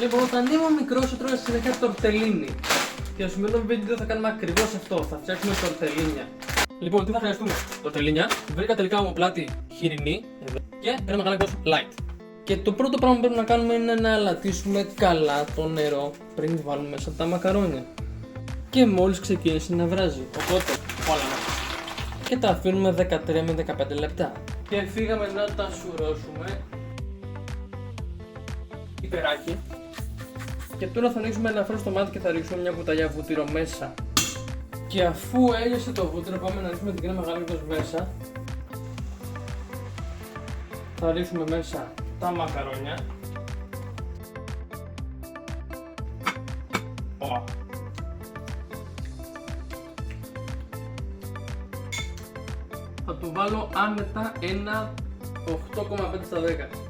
Λοιπόν, όταν ήμουν μικρός έτρωγα συνέχεια τορτελίνι. Και στο σημερινό βίντεο θα κάνουμε ακριβώς αυτό. Θα φτιάξουμε τορτελίνια. Λοιπόν, τι θα χρειαστούμε? Τορτελίνια. Βρήκα τελικά ομοπλάτη χοιρινή και ένα μεγάλο κόσο light. Και το πρώτο πράγμα που πρέπει να κάνουμε είναι να αλατίσουμε καλά το νερό πριν βάλουμε μέσα τα μακαρόνια. Και μόλις ξεκίνησε να βράζει. Οπότε, όλα μέσα. Και τα αφήνουμε 13 με 15 λεπτά. Και φύγαμε να τα σουρώσουμε. Υπεράκι. Και τώρα θα ανοίξουμε ένα φρέσκο μάτι και θα ρίξουμε μια κουταλιά βούτυρο μέσα. Και αφού έλειωσε το βούτυρο, πάμε να ρίξουμε την κρέμα γάλακτος μέσα. Θα ρίξουμε μέσα τα μακαρόνια. Θα του βάλω άνετα ένα 8,5 στα 10.